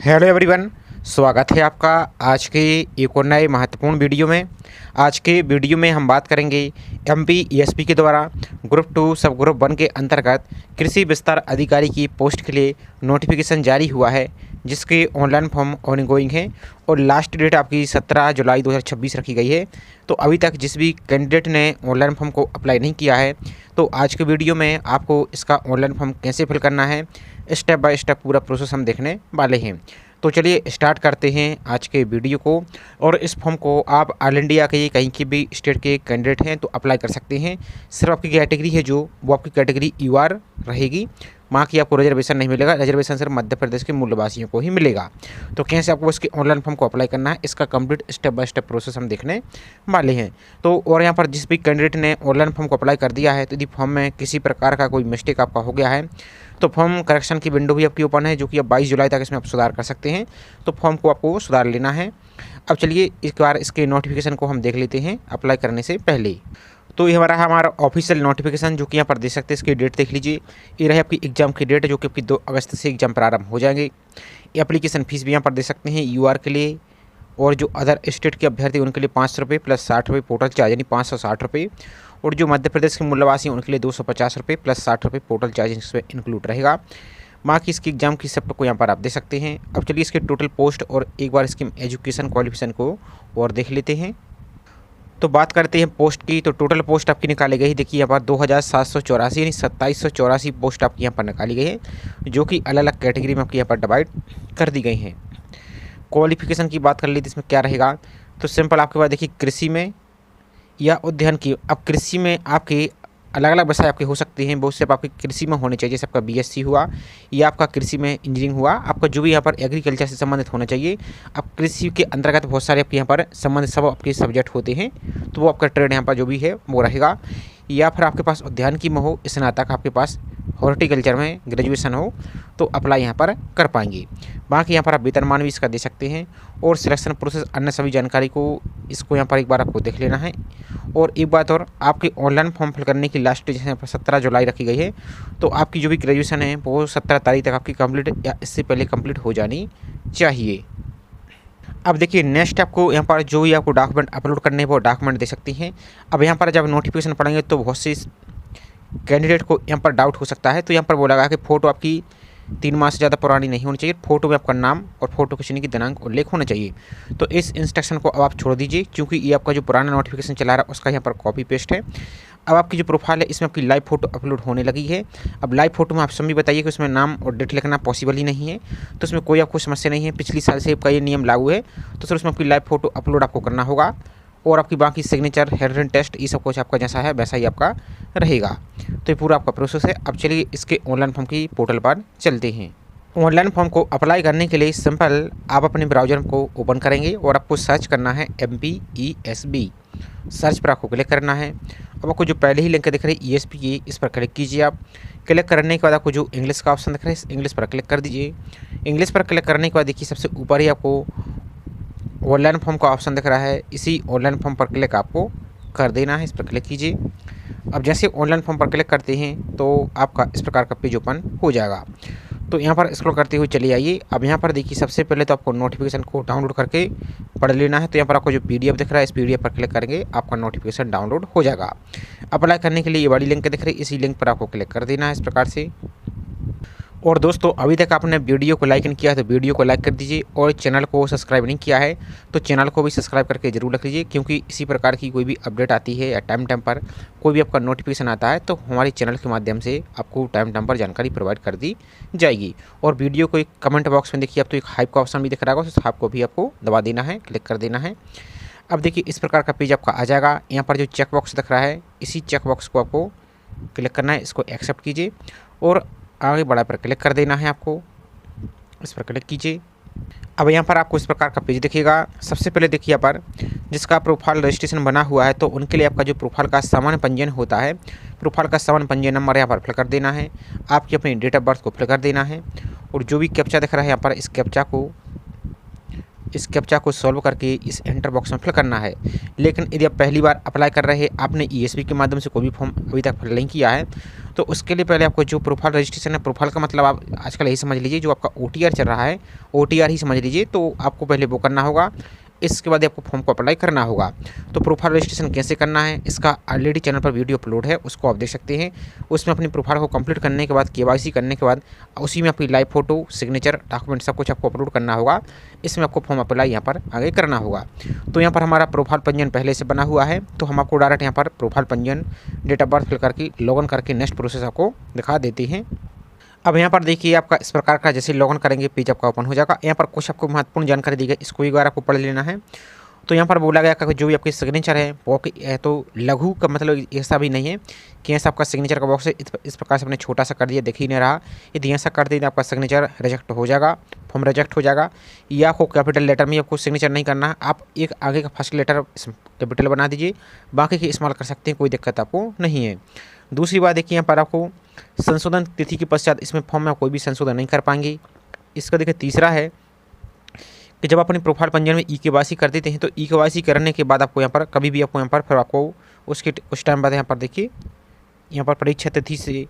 Hello everyone, स्वागत है आपका आज के एक और नए महत्वपूर्ण वीडियो में। आज के वीडियो में हम बात करेंगे एमपीईएसपी के द्वारा ग्रुप 2 सब ग्रुप 1 के अंतर्गत कृषि विस्तार अधिकारी की पोस्ट के लिए नोटिफिकेशन जारी हुआ है, जिसके ऑनलाइन फॉर्म ऑनगोइंग है और लास्ट डेट आपकी 17 जुलाई 2026 रखी गई है। तो अभी तक जिस भी कैंडिडेट ने ऑनलाइन फॉर्म को अप्लाई नहीं किया है, तो आज के वीडियो में आपको इसका ऑनलाइन फॉर्म कैसे फिल करना है, स्टेप बाय स्टेप पूरा प्रोसेस हम देखने वाले हैं। तो चलिए स्टार्ट करते हैं आज के वीडियो को। और इस फॉर्म को आप ऑल इंडिया के कहीं की भी स्टेट के कैंडिडेट हैं तो अप्लाई कर सकते हैं। सिर्फ आपकी कैटेगरी है जो वो आपकी कैटेगरी यूआर रहेगी, वहाँ की आपको रिजर्वेशन नहीं मिलेगा। रिजर्वेशन सिर्फ मध्य प्रदेश के मूलवासियों को ही मिलेगा। तो कैसे आपको इसके ऑनलाइन फॉर्म को अप्लाई करना है, इसका complete step by step process हम देखने वाले हैं। तो और यहाँ पर जिस भी कैंडिडेट ने ऑनलाइन फॉर्म को अप्लाई कर दिया है, तो यदि फॉर्म में किसी प्रकार का कोई मिस्टेक आपका हो गया है तो फॉर्म करेक्शन की विंडो भी आपकी ओपन है, जो कि अब 22 जुलाई तक इसमें आप सुधार कर सकते हैं। तो फॉर्म को आपको सुधार लेना है। अब चलिए एक बार इसके नोटिफिकेशन को हम देख लेते हैं अप्लाई करने से पहले। तो ये हमारा ऑफिशियल नोटिफिकेशन, जो कि यहाँ पर देख सकते हैं। इसकी डेट देख लीजिए, ये रही आपकी एग्जाम की डेट, जो कि आपकी 2 अगस्त से एग्जाम प्रारंभ हो जाएंगे। एप्लीकेशन फीस भी यहाँ पर दे सकते हैं यूआर के लिए, और जो अदर स्टेट के अभ्यर्थी उनके लिए 500 रुपये प्लस 60 रुपये पोर्टल चार्ज, यानी 560 रुपये। और जो मध्य प्रदेश के मूलवासी हैं उनके लिए 250 रुपये प्लस 60 रुपये पोर्टल चार्ज इसमें इंक्लूड रहेगा। बाकी इसकी एग्जाम की सब को यहाँ पर आप दे सकते हैं। अब चलिए इसके टोटल पोस्ट और एक बार इसकी एजुकेशन क्वालिफिकेशन को और देख लेते हैं। तो बात करते हैं पोस्ट की। तो टोटल पोस्ट आपकी निकाली गई, देखिए यहाँ पर 2784 यानी 2784 पोस्ट आपकी यहाँ पर निकाली गई है, जो कि अलग अलग कैटेगरी में आपकी यहाँ पर डिवाइड कर दी गई हैं। क्वालिफिकेशन की बात कर ली तो इसमें क्या रहेगा, तो सिंपल आपके पास देखिए कृषि में या उद्यान की। अब कृषि में आपके अलग अलग विषय आपके हो सकते हैं, बहुत से आपके कृषि में होने चाहिए, जैसे आपका बीएससी हुआ या आपका कृषि में इंजीनियरिंग हुआ, आपका जो भी यहाँ पर एग्रीकल्चर से संबंधित होना चाहिए। अब कृषि के अंतर्गत बहुत सारे आपके यहाँ पर संबंधित सब आपके सब्जेक्ट होते हैं, तो वो आपका ट्रेड यहाँ पर जो भी है वो रहेगा। या फिर आपके पास उद्यान की में हो, स्नातक आपके पास हॉर्टिकल्चर में ग्रेजुएशन हो, तो अप्लाई यहाँ पर कर पाएंगे। बाकी यहाँ पर आप वेतनमान भी इसका दे सकते हैं। और सिलेक्शन प्रोसेस अन्य सभी जानकारी को इसको यहाँ पर एक बार आपको देख लेना है। और एक बात और, आपके ऑनलाइन फॉर्म फिल करने की लास्ट डेट यहाँ पर 17 जुलाई रखी गई है। तो आपकी जो भी ग्रेजुएशन है वो 17 तारीख तक आपकी कंप्लीट या इससे पहले कंप्लीट हो जानी चाहिए। अब देखिए नेक्स्ट आपको यहाँ पर जो भी आपको डॉक्यूमेंट अपलोड करने हैं वो डॉक्यूमेंट दे सकती हैं। अब यहाँ पर जब नोटिफिकेशन पढ़ेंगे तो बहुत से कैंडिडेट को यहाँ पर डाउट हो सकता है। तो यहाँ पर बोला गया कि फ़ोटो आपकी 3 माह से ज़्यादा पुरानी नहीं होनी चाहिए, फ़ोटो में आपका नाम और फोटो खींचने की दिनांक उल्लेख होना चाहिए। तो इस इंस्ट्रक्शन को अब आप छोड़ दीजिए, क्योंकि ये आपका जो पुराना नोटिफिकेशन चला रहा है उसका यहाँ पर कॉपी पेस्ट है। अब आपकी जो प्रोफाइल है इसमें आपकी लाइव फोटो अपलोड होने लगी है। अब लाइव फोटो में आप सभी बताइए कि उसमें नाम और डेट लिखना पॉसिबल ही नहीं है, तो उसमें कोई आपको समस्या नहीं है। पिछली साल से आपका ये नियम लागू है, तो सर उसमें आपकी लाइव फोटो अपलोड आपको करना होगा। और आपकी बाकी सिग्नेचर, हैंडरिटन टेस्ट, ये सब कुछ आपका जैसा है वैसा ही आपका रहेगा। तो ये पूरा आपका प्रोसेस है। अब चलिए इसके ऑनलाइन फॉर्म की पोर्टल पर चलते हैं। ऑनलाइन फॉर्म को अप्लाई करने के लिए सिंपल आप अपने ब्राउज़र को ओपन करेंगे और आपको सर्च करना है MPESB। सर्च पर आपको क्लिक करना है। अब आपको जो पहले ही लिंक दिख रही है ESP की, इस पर क्लिक कीजिए। आप क्लिक करने के बाद आपको जो इंग्लिश का ऑप्शन दिख रहा है, इंग्लिश पर क्लिक कर दीजिए। इंग्लिश पर क्लिक करने के बाद देखिए सबसे ऊपर ही आपको ऑनलाइन फॉर्म का ऑप्शन दिख रहा है, इसी ऑनलाइन फॉर्म पर क्लिक आपको कर देना है। इस पर क्लिक कीजिए। अब जैसे ऑनलाइन फॉर्म पर क्लिक करते हैं तो आपका इस प्रकार का पेज ओपन हो जाएगा। तो यहाँ पर स्क्रॉल करते हुए चले आइए। अब यहाँ पर देखिए सबसे पहले तो आपको नोटिफिकेशन को डाउनलोड करके पढ़ लेना है। तो यहाँ पर आपको जो PDF दिख रहा है, इस PDF पर क्लिक करेंगे आपका नोटिफिकेशन डाउनलोड हो जाएगा। अप्लाई करने के लिए ये वाली लिंक दिख रही है, इसी लिंक पर आपको क्लिक कर देना है इस प्रकार से। और दोस्तों अभी तक आपने वीडियो को लाइक नहीं किया है तो वीडियो को लाइक कर दीजिए, और चैनल को सब्सक्राइब नहीं किया है तो चैनल को भी सब्सक्राइब करके जरूर रख लीजिए, क्योंकि इसी प्रकार की कोई भी अपडेट आती है या टाइम पर कोई भी आपका नोटिफिकेशन आता है तो हमारे चैनल के माध्यम से आपको टाइम पर जानकारी प्रोवाइड कर दी जाएगी। और वीडियो को एक कमेंट बॉक्स में देखिए, अब तो एक हाइप का ऑप्शन भी दिख रहा होगा, उस हाइप को भी आपको दबा देना है, क्लिक कर देना है। अब देखिए इस प्रकार का पेज आपका आ जाएगा। यहाँ पर जो चेक बॉक्स दिख रहा है, इसी चेक बॉक्स को आपको क्लिक करना है, इसको एक्सेप्ट कीजिए और आगे बढ़ा पर क्लिक कर देना है आपको। इस पर क्लिक कीजिए। अब यहाँ पर आपको इस प्रकार का पेज दिखेगा। सबसे पहले देखिए यहाँ पर जिसका प्रोफाइल रजिस्ट्रेशन बना हुआ है, तो उनके लिए आपका जो प्रोफाइल का सामान्य पंजीयन होता है, प्रोफाइल का सामान्य पंजीयन नंबर यहाँ पर फिल कर देना है। आपकी अपनी डेट ऑफ बर्थ को फिल कर देना है। और जो भी कैप्चा दिख रहा है यहाँ पर, इस कैप्चा को इस कैप्चा को सॉल्व करके इस एंटर बॉक्स में फिल करना है। लेकिन यदि आप पहली बार अप्लाई कर रहे हैं, आपने ईएसपी के माध्यम से कोई भी फॉर्म अभी तक फिल नहीं किया है, तो उसके लिए पहले आपको जो प्रोफाइल रजिस्ट्रेशन है, प्रोफाइल का मतलब आप आजकल यही समझ लीजिए, जो आपका ओटीआर चल रहा है, ओटीआर ही समझ लीजिए, तो आपको पहले वो करना होगा। इसके बाद आपको फॉर्म को अप्लाई करना होगा। तो प्रोफाइल रजिस्ट्रेशन कैसे करना है, इसका ऑलरेडी चैनल पर वीडियो अपलोड है, उसको आप देख सकते हैं। उसमें अपनी प्रोफाइल को कंप्लीट करने के बाद, केवाईसी करने के बाद, उसी में अपनी लाइव फोटो, सिग्नेचर, डॉक्यूमेंट सब कुछ आपको अपलोड करना होगा। इसमें आपको फॉर्म अप्लाई यहाँ पर आगे करना होगा। तो यहाँ पर हमारा प्रोफाइल पंजीयन पहले से बना हुआ है, तो हम आपको डायरेक्ट यहाँ पर प्रोफाइल पंजीयन, डेट ऑफ बर्थ फिल करके लॉगिन करके नेक्स्ट प्रोसेस आपको दिखा देते हैं। अब यहाँ पर देखिए आपका इस प्रकार का जैसे लॉगिन करेंगे पेज आपका ओपन हो जाएगा। यहाँ पर कुछ आपको महत्वपूर्ण जानकारी दी गई, इसको एक बार आपको पढ़ लेना है। तो यहाँ पर बोला गया कि जो भी आपकी सिग्नेचर है वो तो लघु का मतलब ऐसा भी नहीं है कि ऐसा आपका सिग्नेचर का बॉक्स है इस प्रकार से आपने छोटा सा कर दिया, दिख ही नहीं रहा। यदि ऐसा कर दिया तो आपका सिग्नेचर रिजेक्ट हो जाएगा, फॉर्म रिजेक्ट हो जाएगा। या आपको कैपिटल लेटर में आपको सिग्नेचर नहीं करना है, आप एक आगे का फर्स्ट लेटर कैपिटल बना दीजिए, बाकी के इस्तेमाल कर सकते हैं, कोई दिक्कत आपको नहीं है। दूसरी बात देखिए, यहाँ पर आपको संशोधन तिथि के पश्चात इसमें फॉर्म में कोई भी संशोधन नहीं कर पाएंगे। इसका देखिए तीसरा है कि जब अपनी प्रोफाइल पंजीयन में ई-केवाईसी कर देते हैं, तो ई-केवाईसी करने के बाद आपको यहाँ पर कभी भी आपको यहाँ पर फिर आपको उसके उस टाइम बाद यहाँ पर देखिए, यहाँ पर परीक्षा तिथि से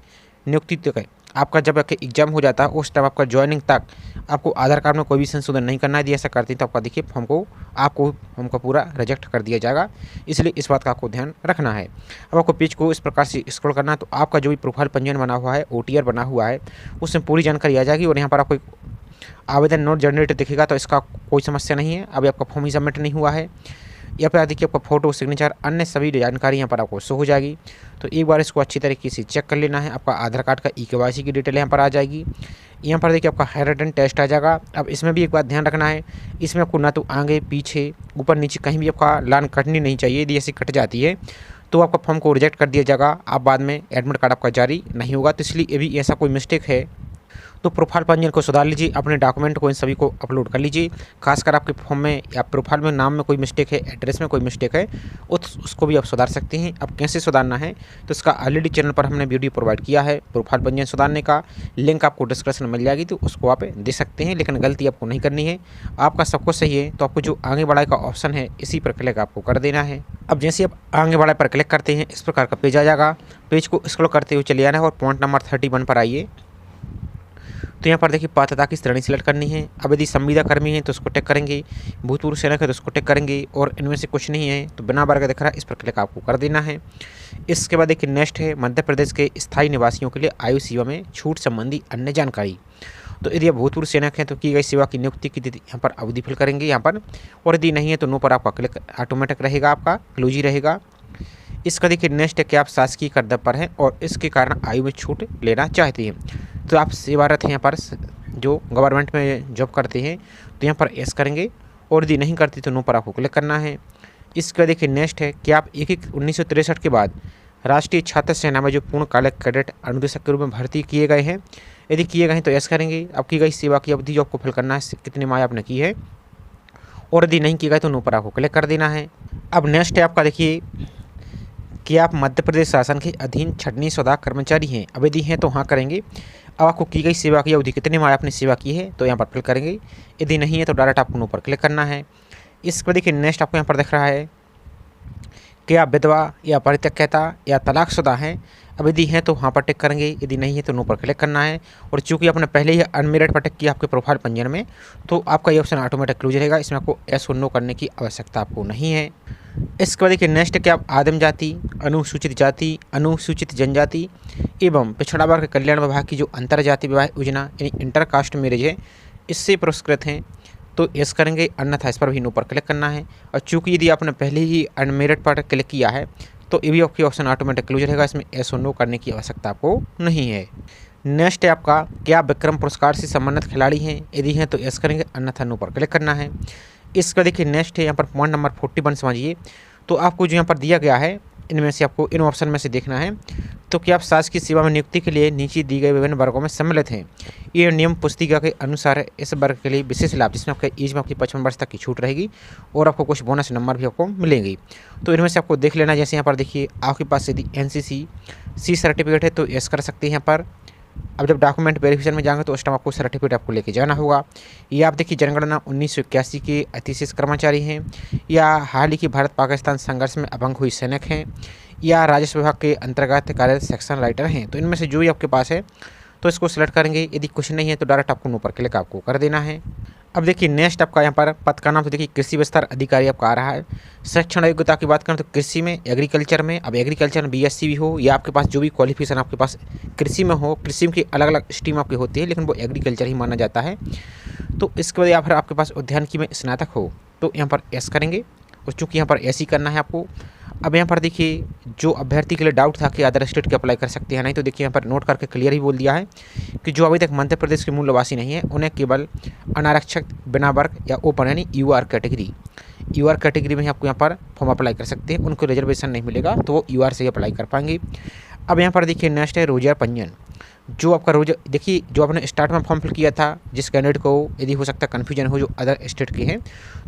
नियुक्ति तक आपका जब एग्जाम हो जाता है, उस टाइम आपका ज्वाइनिंग तक आपको आधार कार्ड में कोई भी संशोधन नहीं करना है। यदि ऐसा करते हैं तो आपका देखिए फॉर्म को आपको पूरा रिजेक्ट कर दिया जाएगा। इसलिए इस बात का आपको ध्यान रखना है। अब आपको पेज को इस प्रकार से स्क्रॉल करना है, तो आपका जो भी प्रोफाइल पंजीयन बना हुआ है, ओटीआर बना हुआ है, उसमें पूरी जानकारी आ जाएगी। और यहाँ पर आपको आवेदन नोट जनरेट दिखेगा, तो इसका कोई समस्या नहीं है, अभी आपका फॉर्म ही सबमिट नहीं हुआ है। यहाँ पर देखिए आपका फोटो, सिग्नेचर, अन्य सभी जानकारी यहाँ पर आपको शो हो जाएगी। तो एक बार इसको अच्छी तरीके से चेक कर लेना है। आपका आधार कार्ड का ई-केवाईसी की डिटेल यहाँ पर आ जाएगी। यहाँ पर देखिए आपका हैंडरिटन टेस्ट आ जाएगा। अब इसमें भी एक बात ध्यान रखना है, इसमें आपको ना तो आगे पीछे ऊपर नीचे कहीं भी आपका लाइन कटनी नहीं चाहिए। यदि ऐसी कट जाती है तो आपका फॉर्म को रिजेक्ट कर दिया जाएगा, आप बाद में एडमिट कार्ड आपका जारी नहीं होगा। तो इसलिए ये भी ऐसा कोई मिस्टेक है तो प्रोफाइल पंजीयन को सुधार लीजिए, अपने डॉक्यूमेंट को इन सभी को अपलोड कर लीजिए। खासकर आपके फॉर्म में या प्रोफाइल में नाम में कोई मिस्टेक है, एड्रेस में कोई मिस्टेक है, उसको भी आप सुधार सकते हैं। अब कैसे सुधारना है, तो इसका ऑलरेडी चैनल पर हमने वीडियो प्रोवाइड किया है। प्रोफाइल पंजीयन सुधारने का लिंक आपको डिस्क्रिप्शन में मिल जाएगी, तो उसको आप दे सकते हैं। लेकिन गलती आपको नहीं करनी है, आपका सब कुछ सही है, तो आपको जो आगे बढ़ाए का ऑप्शन है इसी पर क्लिक आपको कर देना है। अब जैसे आप आगे बढ़ाए पर क्लिक करते हैं, इस प्रकार का पेज आ जाएगा। पेज को स्क्रॉल करते हुए चले आना है और पॉइंट नंबर 31 पर आइए। तो यहाँ पर देखिए पात्रता की श्रेणी सिलेक्ट करनी है। अब यदि संविदा कर्मी है तो उसको टिक करेंगे, भूतपूर्व सैनिक है तो उसको टिक करेंगे, और इनमें से कुछ नहीं है तो बिना वर्ग दिख रहा है, इस पर क्लिक आपको कर देना है। इसके बाद देखिए नेक्स्ट है मध्य प्रदेश के स्थायी निवासियों के लिए आयु सीमा में छूट संबंधी अन्य जानकारी। तो यदि आप भूतपूर्व सैनिक हैं तो की गई सेवा की नियुक्ति की तिथि यहाँ पर अवधि फिल करेंगे यहाँ पर, और यदि नहीं है तो नो पर आपका क्लिक ऑटोमेटिक रहेगा, आपका क्लोज ही रहेगा। इसका देखिए नेक्स्ट है कि आप शासकीय कर्तव्य पर हैं और इसके कारण आयु में छूट लेना चाहते हैं, तो आप सेवारत हैं यहाँ पर जो गवर्नमेंट में जॉब करते हैं, तो यहाँ पर एस करेंगे, और यदि नहीं करते तो नो पर आपको क्लिक करना है। इसका देखिए नेक्स्ट है कि आप 1963 के बाद राष्ट्रीय छात्र सेना में जो पूर्णकालिक कैडेट अनुदेशक के रूप में भर्ती किए गए हैं, यदि किए गए हैं तो एस करेंगे। अब की गई सेवा की अवधि जो आपको फिल करना है, कितने माह आपने की है, और यदि नहीं किए गए तो नो पर आपको क्लिक कर देना है। अब नेक्स्ट है आपका देखिए कि आप मध्य प्रदेश शासन के अधीन छटनी सौदा कर्मचारी हैं, अब यदि हैं तो हाँ करेंगे। अब आपको की गई सेवा की अवधि कितने माह आपने सेवा की है, तो यहाँ पर फिल करेंगे। यदि नहीं है तो डायरेक्ट आपको नो पर क्लिक करना है। इस पर देखिए नेक्स्ट आपको यहाँ पर दिख रहा है कि आप विधवा या परित्यक्ता या तलाकशुदा हैं, अब यदि हैं तो हाँ पर टिक करेंगे, यदि नहीं है तो नो पर क्लिक करना है। और चूंकि आपने पहले ही अनमेरिड पर टिक किया आपके प्रोफाइल पंजीयन में, तो आपका ये ऑप्शन ऑटोमेटिक क्लोज रहेगा, इसमें आपको एस और नो करने की आवश्यकता आपको नहीं है। इसके बाद देखिए नेक्स्ट क्या आप आदिम जाति, जाति, अनुसूचित जनजाति एवं पिछड़ा वर्ग कल्याण विभाग की जो अंतर जाति विवाह योजना यानी इंटरकास्ट मैरिज है, इससे पुरस्कृत हैं, तो एस करेंगे, अन्यथा इस पर भी नो पर क्लिक करना है। और चूंकि यदि आपने पहले ही अनमेरिड पर क्लिक किया है तो ये भी आपकी ऑप्शन ऑटोमेटिक क्लोज रहेगा, इसमें एस और नो करने की आवश्यकता आपको नहीं है। नेक्स्ट है आपका क्या आप विक्रम पुरस्कार से संबंधित खिलाड़ी हैं, यदि हैं तो एस करेंगे, अन्यथा नो पर क्लिक करना है। इसका देखिए नेक्स्ट है यहाँ पर पॉइंट नंबर 41 समझिए। तो आपको जो यहाँ पर दिया गया है इनमें से आपको इन ऑप्शन में से देखना है, तो क्या आप शासकीय सेवा में नियुक्ति के लिए नीचे दी गए विभिन्न वर्गों में सम्मिलित हैं। ये नियम पुस्तिका के अनुसार इस वर्ग के लिए विशेष लाभ, जिसमें आपका एज में आपकी 55 वर्ष तक की छूट रहेगी और आपको कुछ बोनस नंबर भी आपको मिलेंगे। तो इनमें से आपको देख लेना, जैसे यहाँ पर देखिए आपके पास यदि NCC सर्टिफिकेट है तो एस कर सकते हैं यहाँ पर, अब जब डॉक्यूमेंट वेरिफिकेशन में जाएंगे तो उस टाइम आपको सर्टिफिकेट आपको लेके जाना होगा। ये आप देखिए जनगणना 1981 के अतिशेष कर्मचारी हैं, या हाल ही की भारत पाकिस्तान संघर्ष में अपंग हुई सैनिक हैं, या राजस्व विभाग के अंतर्गत कार्यरत सेक्शन राइटर हैं। तो इनमें से जो भी आपके पास है तो इसको सिलेक्ट करेंगे। यदि कुछ नहीं है तो डायरेक्ट आपको नो पर क्लिक आपको कर देना है। अब देखिए नेक्स्ट आपका यहाँ पर पद का नाम तो देखिए कृषि विस्तार अधिकारी आपका आ रहा है। शिक्षण योग्यता की बात करें तो कृषि में, एग्रीकल्चर में, अब एग्रीकल्चर में बीएससी भी हो, या आपके पास जो भी क्वालिफिकेशन आपके पास कृषि में हो, कृषि की अलग अलग स्ट्रीम आपकी होती है लेकिन वो एग्रीकल्चर ही माना जाता है। तो इसके बाद या फिर आपके पास उद्यानिकी में स्नातक हो तो यहाँ पर एस करेंगे, और चूँकि यहाँ पर एस ही करना है आपको। अब यहाँ पर देखिए जो अभ्यर्थी के लिए डाउट था कि अदर स्टेट के अप्लाई कर सकते हैं नहीं, तो देखिए यहाँ पर नोट करके क्लियर ही बोल दिया है कि जो अभी तक मध्य प्रदेश के मूल निवासी नहीं है उन्हें केवल अनारक्षित, बिना वर्ग या ओपन यानी यूआर कैटेगरी में आपको यहाँ पर फॉर्म अप्लाई कर सकते हैं। उनको रिजर्वेशन नहीं मिलेगा तो वो यूआर से ही अप्लाई कर पाएंगे। अब यहाँ पर देखिए नेक्स्ट है रोजगार पंजीयन। जो आपका देखिए जो आपने स्टार्ट में फॉर्म फिल किया था, जिस कैंडिडेट को यदि हो सकता है कन्फ्यूजन हो जो अदर स्टेट के हैं,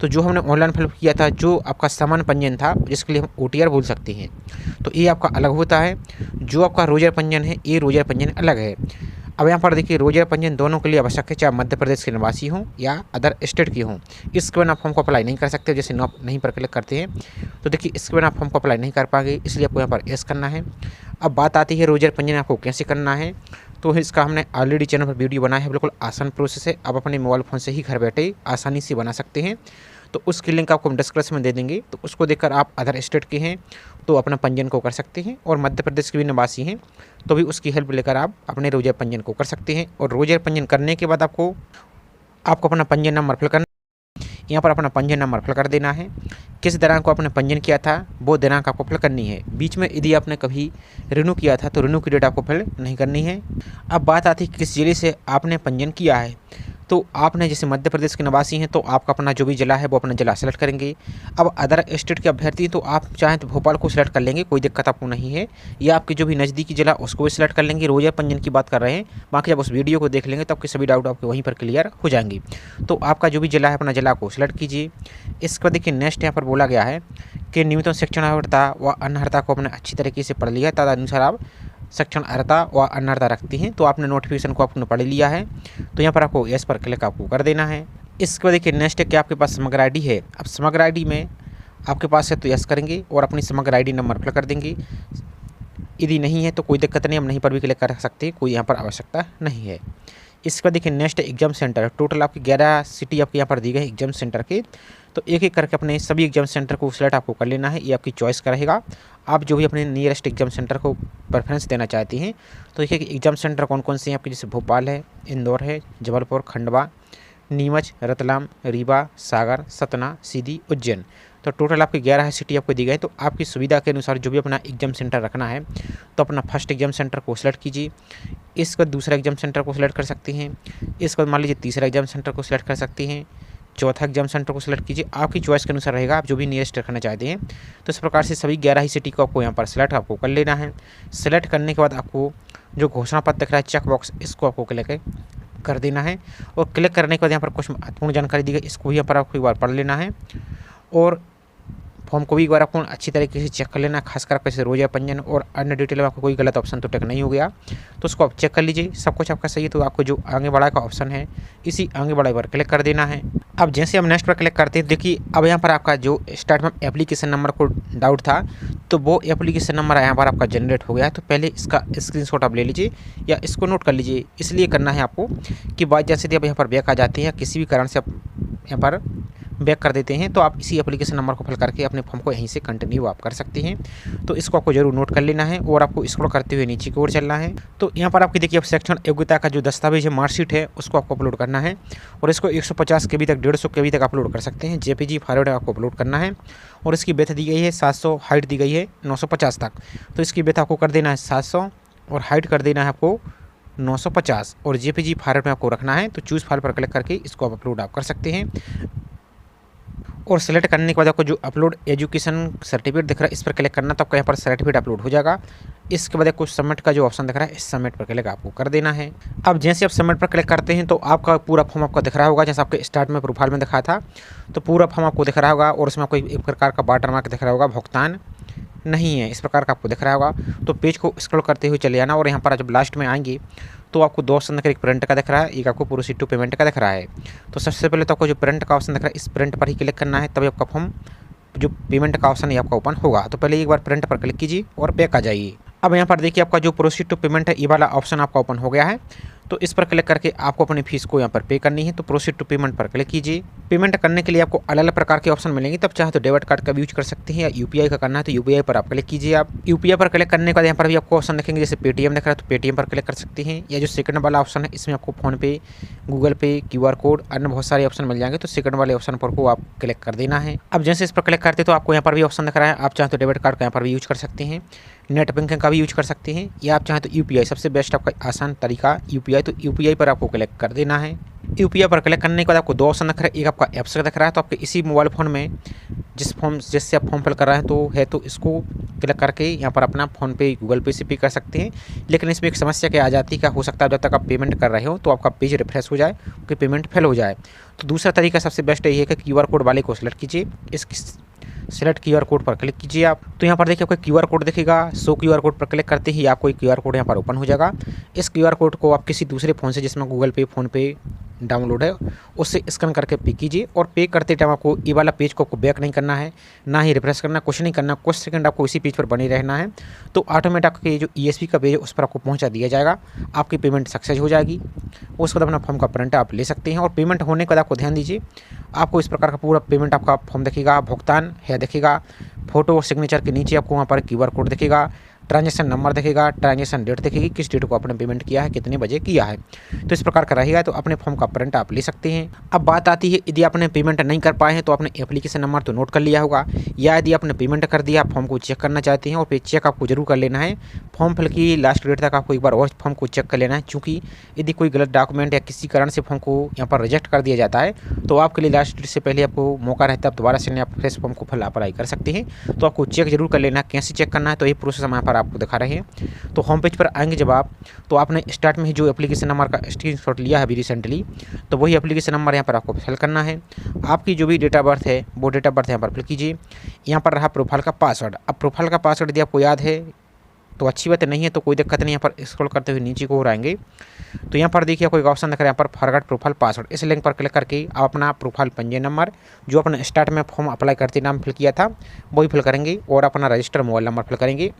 तो जो हमने ऑनलाइन फिल किया था जो आपका सामान्य पंजीयन था जिसके लिए हम ओटीआर बोल सकते हैं, तो ये आपका अलग होता है। जो आपका रोजगार पंजीयन है ये रोजगार पंजीयन अलग है। अब यहाँ पर देखिए रोजगार पंजीयन दोनों के लिए आवश्यक है, चाहे मध्य प्रदेश के निवासी हों या अदर स्टेट के हों। इसके बिना आप फॉर्म को अप्लाई नहीं कर सकते। जैसे नहीं पर क्लिक करते हैं तो देखिए इसके बिना आप फॉर्म को अप्लाई नहीं कर पाएंगे, इसलिए आपको यहाँ पर एस करना है। अब बात आती है रोजगार पंजीयन आपको कैसे करना है, तो इसका हमने ऑलरेडी चैनल पर वीडियो बनाया है। बिल्कुल आसान प्रोसेस है, आप अपने मोबाइल फ़ोन से ही घर बैठे आसानी से बना सकते हैं। तो उसकी लिंक आपको हम डिस्क्रिप्शन में दे देंगे, तो उसको देखकर आप अदर स्टेट के हैं तो अपना पंजीयन को कर सकते हैं, और मध्य प्रदेश के भी निवासी हैं तो भी उसकी हेल्प लेकर आप अपने रोजगार पंजीयन को कर सकते हैं। और रोजगार पंजीयन करने के बाद आपको अपना पंजीयन नंबर फिल करना, यहाँ पर अपना पंजीयन नंबर फिल कर देना है। किस दिनांक को आपने पंजीयन किया था वो दिनांक आपको फिल करनी है। बीच में यदि आपने कभी रिन्यू किया था तो रिन्यू की डेट आपको फिल नहीं करनी है। अब बात आती है किस जिले से आपने पंजीयन किया है, तो आपने जैसे मध्य प्रदेश के निवासी हैं तो आपका अपना जो भी जिला है वो अपना जिला सेलेक्ट करेंगे। अब अदर स्टेट के अभ्यर्थी तो आप चाहें तो भोपाल को सिलेक्ट कर लेंगे, कोई दिक्कत आपको नहीं है, या आपके जो भी नज़दीकी जिला उसको भी सिलेक्ट कर लेंगे। रोजगार पंजीयन की बात कर रहे हैं, बाकी जब उस वीडियो को देख लेंगे तो आपके सभी डाउट आपके वहीं पर क्लियर हो जाएंगे। तो आपका जो भी जिला है अपना जिला को सिलेक्ट कीजिए। इसके बाद देखिए नेक्स्ट यहाँ पर बोला गया है कि न्यूनतम शिक्षण अर्हता व अनर्हता को अपने अच्छी तरीके से पढ़ लिया, तदनुसार आप शिक्षण अर्हता व अनर्हता रखती हैं। तो आपने नोटिफिकेशन को आपने पढ़ लिया है तो यहाँ पर आपको यस पर क्लिक आपको कर देना है। इसके बाद देखिए नेक्स्ट है कि आपके पास समग्र आईडी है। अब समग्र आईडी में आपके पास है तो यस करेंगे और अपनी समग्र आईडी नंबर फिल कर देंगे। यदि नहीं है तो कोई दिक्कत नहीं, हम नहीं पर भी क्लिक कर सकते, कोई यहाँ पर आवश्यकता नहीं है। इसके बाद देखिए नेक्स्ट एग्जाम सेंटर, टोटल आपकी 11 सिटी आपके यहाँ पर दी गई एग्जाम सेंटर के, तो एक एक करके अपने सभी एग्जाम सेंटर को सिलेक्ट आपको कर लेना है। ये आपकी चॉइस का रहेगा, आप जो भी अपने नियरेस्ट एग्जाम सेंटर को प्रेफरेंस देना चाहती हैं। तो देखिए कि एग्जाम सेंटर कौन कौन से हैं आपके, जैसे भोपाल है, इंदौर है, जबलपुर, खंडवा, नीमच, रतलाम, रीवा, सागर, सतना, सीधी, उज्जैन। तो टोटल आपकी 11 सिटी आपको दी गई। तो आपकी सुविधा के अनुसार जो भी अपना एग्जाम सेंटर रखना है तो अपना फर्स्ट एग्जाम सेंटर को सिलेक्ट कीजिए। इसके बाद दूसरा एग्जाम सेंटर को सिलेक्ट कर सकते हैं। इसके बाद मान लीजिए तीसरा एग्जाम सेंटर को सिलेक्ट कर सकते हैं। चौथा एग्जाम सेंटर को सिलेक्ट कीजिए, आपकी चॉइस के अनुसार रहेगा, आप जो भी नियरेस्ट रखना चाहते हैं। तो इस प्रकार से सभी 11 ही सिटी को आपको यहाँ पर सिलेक्ट आपको कर लेना है। सिलेक्ट करने के बाद आपको जो घोषणा पत्र दिख रहा है चेक बॉक्स, इसको आपको क्लिक कर देना है। और क्लिक करने के बाद यहाँ पर कुछ महत्वपूर्ण जानकारी दी गई, इसको भी यहाँ पर आपको एक बार पढ़ लेना है और फॉर्म को भी एक बार आपको अच्छी तरीके से चेक कर लेना है। खासकर आपके जैसे रोजगार पंजीयन और अन्य डिटेल में आपको कोई गलत ऑप्शन तो टिक नहीं हो गया तो उसको आप चेक कर लीजिए। सब कुछ आपका सही है तो आपको जो आगे बढ़ा का ऑप्शन है इसी आगे बढ़ाए पर क्लिक कर देना है। अब जैसे हम नेक्स्ट पर क्लिक करते हैं, देखिए अब यहाँ पर आपका जो स्टार्ट में एप्लीकेशन नंबर को डाउट था तो वो एप्लीकेशन नंबर यहाँ पर आपका जनरेट हो गया है। तो पहले इसका स्क्रीनशॉट आप ले लीजिए या इसको नोट कर लीजिए। इसलिए करना है आपको कि बाई चांस यदि आप यहाँ पर बैक आ जाते हैं या किसी भी कारण से आप यहाँ पर बैक कर देते हैं तो आप इसी एप्लीकेशन नंबर को फिल करके अपने फॉर्म को यहीं से कंटिन्यू आप कर सकते हैं। तो इसको आपको जरूर नोट कर लेना है और आपको स्क्रॉल करते हुए नीचे की ओर चलना है। तो यहाँ पर आपकी देखिए शिक्षण योग्यता का जो दस्तावेज है, मार्कशीट है, उसको आपको अपलोड करना है और इसको 150 KB तक 150 KB तक अपलोड कर सकते हैं। JPG फॉर्मेट आपको अपलोड करना है और इसकी विड्थ दी गई है 700, हाइट दी गई है 950 तक। तो इसकी विड्थ आपको कर देना है 700 और हाइट कर देना है आपको 950 और JPG फॉर्मेट में आपको रखना है। तो चूज़ फाइल पर क्लिक करके इसको आप अपलोड आप कर सकते हैं। और सेलेक्ट करने के बाद आपको जो अपलोड एजुकेशन सर्टिफिकेट दिख रहा है इस पर क्लिक करना, तो आपका यहाँ पर सर्टिफिकेट अपलोड हो जाएगा। इसके बाद आपको सबमिट का जो ऑप्शन दिख रहा है इस सबमिट पर क्लिक आपको कर देना है। अब जैसे आप सबमिट पर क्लिक करते हैं तो आपका पूरा फॉर्म आपको दिख रहा होगा, जैसे आपके स्टार्ट में प्रोफाइल में दिखा था तो पूरा फॉर्म आपको दिख रहा होगा और उसमें आपको एक प्रकार का वाटर मार्क दिख रहा होगा भुगतान नहीं है, इस प्रकार का आपको दिख रहा होगा। तो पेज को स्क्रॉल करते हुए चले जाना और यहाँ पर जब लास्ट में आएंगे तो आपको दो ऑप्शन दिख रहा है, एक प्रिंट का दिख रहा है, एक आपको प्रोसीड टू पेमेंट का दिख रहा है। तो सबसे पहले तो आपको जो प्रिंट का ऑप्शन दिख रहा है इस प्रिंट पर ही क्लिक करना है, तभी आपका फॉर्म जो पेमेंट का ऑप्शन है आपका ओपन होगा। तो पहले एक बार प्रिंट पर क्लिक कीजिए और बैक आ जाइए। अब यहाँ पर देखिए आपका जो प्रोसीड टू पेमेंट है ये वाला ऑप्शन आपका ओपन हो गया है। तो इस पर क्लिक करके आपको अपनी फीस को यहाँ पर पे करनी है। तो प्रोसीड टू पेमेंट पर क्लिक कीजिए। पेमेंट करने के लिए आपको अलग अलग प्रकार के ऑप्शन मिलेंगे, तब चाहे तो डेबिट कार्ड का भी यूज कर सकते हैं या यूपीआई का करना है तो यूपीआई पर आप क्लिक कीजिए। आप यूपीआई पर क्लिक करने के बाद यहाँ पर भी आपको ऑप्शन दिखेंगे, जैसे पेटीएम दिख रहा है तो पेटीएम पर क्लिक कर सकते हैं, या जो सेकंड वाला ऑप्शन है इसमें आपको फोनपे, गूगल पे, क्यूआर कोड, अन्य बहुत सारे ऑप्शन मिल जाएंगे। तो सेकंड वाले ऑप्शन पर को आप क्लिक कर देना है। अब जैसे इस पर क्लिक करते तो आपको यहाँ पर भी ऑप्शन दिख रहा है, आप चाहे तो डेबिट कार्ड का यहाँ पर भी यूज कर सकते हैं, नेट बैंकिंग का भी यूज कर सकते हैं, या आप चाहें तो यूपीआई, सबसे बेस्ट आपका आसान तरीका यूपीआई। तो यूपीआई पर आपको क्लिक कर देना है। यूपीआई पर क्लिक करने के बाद आपको दो ऑप्शन दिख रहा है, एक आपका ऐप्स का दिख रहा है, तो आपके इसी मोबाइल फ़ोन में जिससे आप फॉर्म फिल कर रहे हैं तो इसको क्लिक करके यहाँ पर अपना फ़ोनपे, गूगल पे से पे कर सकते हैं। लेकिन इसमें एक समस्या क्या आ जाती है, क्या हो सकता है जब तक आप पेमेंट कर रहे हो तो आपका पेज रिफ्रेश हो जाए कि पेमेंट फेल हो जाए। तो दूसरा तरीका सबसे बेस्ट यही है कि क्यूआर कोड वाले को सिलेक्ट कीजिए, इस सेलेक्ट क्यूआर कोड पर क्लिक कीजिए आप। तो यहाँ पर देखिए आपको क्यूआर कोड दिखेगा, सो क्यूआर कोड पर क्लिक करते ही आपको एक क्यूआर कोड यहाँ पर ओपन हो जाएगा। इस क्यूआर कोड को आप किसी दूसरे फ़ोन से जिसमें गूगल पे, फ़ोनपे डाउनलोड है उससे स्कैन करके पे कीजिए। और पे करते टाइम आपको ये वाला पेज को आपको बैक नहीं करना है, ना ही रिफ्रेश करना, कुछ नहीं करना, कुछ सेकंड आपको इसी पेज पर बने रहना है। तो ऑटोमेटिक आपके जो ईएसपी का पेज है उस पर आपको पहुंचा दिया जाएगा, आपकी पेमेंट सक्सेस हो जाएगी। उसके बाद अपना फॉर्म का प्रिंट आप ले सकते हैं। और पेमेंट होने के बाद आपको ध्यान दीजिए, आपको इस प्रकार का पूरा पेमेंट आपका फॉर्म दिखेगा, भुगतान है दिखेगा, फोटो और सिग्नेचर के नीचे आपको वहाँ पर क्यूआर कोड दिखेगा, ट्रांजेक्शन नंबर दिखेगा, ट्रांजेक्शन डेट दिखेगी, किस डेट को आपने पेमेंट किया है, कितने बजे किया है। तो इस प्रकार का रहेगा। तो अपने फॉर्म का प्रिंट आप ले सकते हैं। अब बात आती है, यदि आपने पेमेंट नहीं कर पाए हैं तो आपने एप्लीकेशन नंबर तो नोट कर लिया होगा, या यदि आपने पेमेंट कर दिया, फॉर्म को चेक करना चाहते हैं और फिर चेक आपको जरूर कर लेना है। फॉर्म फिल की लास्ट डेट तक आपको एक बार और फॉर्म को चेक कर लेना है, क्योंकि यदि कोई गलत डॉक्यूमेंट या किसी कारण से फॉर्म को यहाँ पर रिजेक्ट कर दिया जाता है तो आपके लिए लास्ट डेट से पहले आपको मौका रहता है, आप दोबारा से आप फ्रेश फॉर्म को फिल अप्लाई कर सकते हैं। तो आपको चेक जरूर कर लेना है। कैसे चेक करना है तो ये प्रोसेस हम यहाँ पर आपको दिखा रहे हैं। तो होम पेज पर आएंगे जब आप, तो आपने स्टार्ट में ही जो एप्लीकेशन नंबर का स्क्रीनशॉट लिया है अभी रिसेंटली, तो वही एप्लीकेशन नंबर यहाँ पर आपको फिल करना है। आपकी जो भी डेट ऑफ बर्थ है वो डेट ऑफ बर्थ यहाँ पर फिल कीजिए। यहाँ पर रहा प्रोफाइल का पासवर्ड। अब प्रोफाइल का पासवर्ड यदि आपको याद है तो अच्छी बात नहीं है, तो कोई दिक्कत नहीं। यहाँ पर स्क्रॉल करते हुए नीचे को आएंगे तो यहाँ पर देखिए कोई ऑप्शन दिख रहा है यहाँ पर फॉरगेट प्रोफाइल पासवर्ड। इस लिंक पर क्लिक करके आप अपना प्रोफाइल पंजीयन नंबर जो अपने स्टार्ट में फॉर्म अप्लाई करते नाम फिल किया था वही फिल करेंगे, और अपना रजिस्टर मोबाइल नंबर फिल करेंगे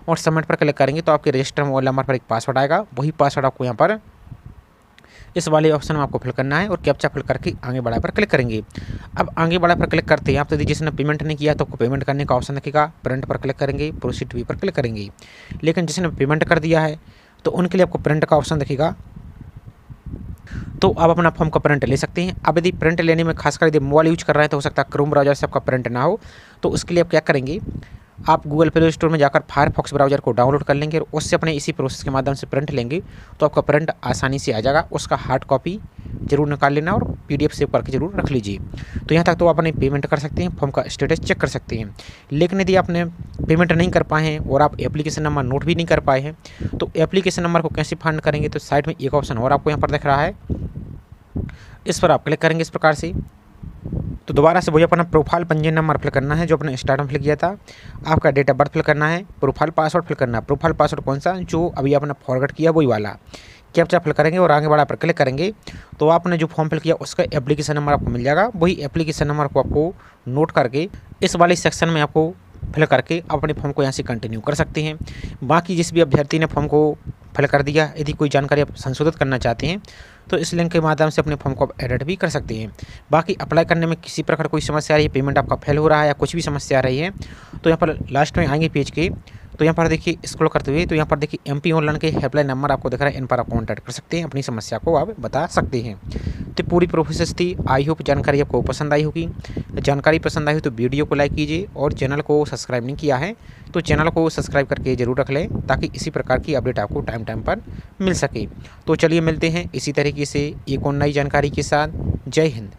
और सबमिट पर क्लिक करेंगे। तो आपके रजिस्टर मोबाइल नंबर पर एक पासवर्ड आएगा, वही पासवर्ड आपको यहाँ पर इस वाले ऑप्शन में आपको फिल करना है और कैप्चा फिल करके आगे बढ़ा पर क्लिक करेंगे। अब आगे बढ़ा पर क्लिक करते हैं आप, तो यदि जिसने पेमेंट नहीं किया तो आपको पेमेंट करने का ऑप्शन दिखेगा, प्रिंट पर क्लिक करेंगे, प्रोसीड वी पर क्लिक करेंगे। लेकिन जिसने पेमेंट कर दिया है तो उनके लिए आपको प्रिंट का ऑप्शन दिखेगा, तो आप अपना फॉर्म का प्रिंट ले सकते हैं। अब यदि प्रिंट लेने में खासकर यदि मोबाइल यूज कर रहे हैं तो हो सकता है क्रोम ब्राउजर से आपका प्रिंट ना हो, तो उसके लिए आप क्या करेंगे, आप गूगल प्ले स्टोर में जाकर फायरफॉक्स ब्राउज़र को डाउनलोड कर लेंगे और उससे अपने इसी प्रोसेस के माध्यम से प्रिंट लेंगे तो आपका प्रिंट आसानी से आ जाएगा। उसका हार्ड कॉपी जरूर निकाल लेना और पीडीएफ सेव करके जरूर रख लीजिए। तो यहाँ तक तो आप अपने पेमेंट कर सकते हैं, फॉर्म का स्टेटस चेक कर सकते हैं। लेकिन यदि आपने पेमेंट नहीं कर पाए हैं और आप एप्लीकेशन नंबर नोट भी नहीं कर पाए हैं तो एप्लीकेशन नंबर को कैसे फाइंड करेंगे, तो साइड में एक ऑप्शन और आपको यहाँ पर दिख रहा है, इस पर आप क्लिक करेंगे इस प्रकार से। तो दोबारा से वही अपना प्रोफाइल पंजीयन नंबर फिल करना है जो अपने स्टार्ट में फिल किया था, आपका डेट ऑफ बर्थ फिल करना है, प्रोफाइल पासवर्ड फिल करना है। प्रोफाइल पासवर्ड कौन सा जो अभी आपने फॉरगेट किया वही वाला, कैप्चा फिल करेंगे और आगे बढ़ा पर क्लिक करेंगे तो आपने जो फॉर्म फिल किया उसका एप्लीकेशन नंबर आपको मिल जाएगा। वही एप्लीकेशन नंबर को आपको नोट करके इस वाले सेक्शन में आपको फिल करके आप अपने फॉर्म को यहाँ से कंटिन्यू कर सकते हैं। बाकी जिस भी अभ्यर्थी ने फॉर्म को फिल कर दिया, यदि कोई जानकारी आप संशोधित करना चाहते हैं तो इस लिंक के माध्यम से अपने फॉर्म को आप एडिट भी कर सकते हैं। बाकी अप्लाई करने में किसी प्रकार कोई समस्या आ रही है, पेमेंट आपका फेल हो रहा है या कुछ भी समस्या आ रही है तो यहाँ पर लास्ट में आएंगे पेज के, तो यहाँ पर देखिए स्क्रॉल करते हुए तो यहाँ पर देखिए एमपी ऑनलाइन के हेल्पलाइन नंबर आपको दिख रहा है, इन पर आप कॉन्टैक्ट कर सकते हैं, अपनी समस्या को आप बता सकते हैं। तो पूरी प्रोसेस थी। आई होप जानकारी आपको पसंद आई होगी। जानकारी पसंद आई हो तो वीडियो को लाइक कीजिए और चैनल को सब्सक्राइब नहीं किया है तो चैनल को सब्सक्राइब करके जरूर रख लें ताकि इसी प्रकार की अपडेट आपको टाइम टाइम पर मिल सके। तो चलिए मिलते हैं इसी तरीके से एक और नई जानकारी के साथ। जय हिंद।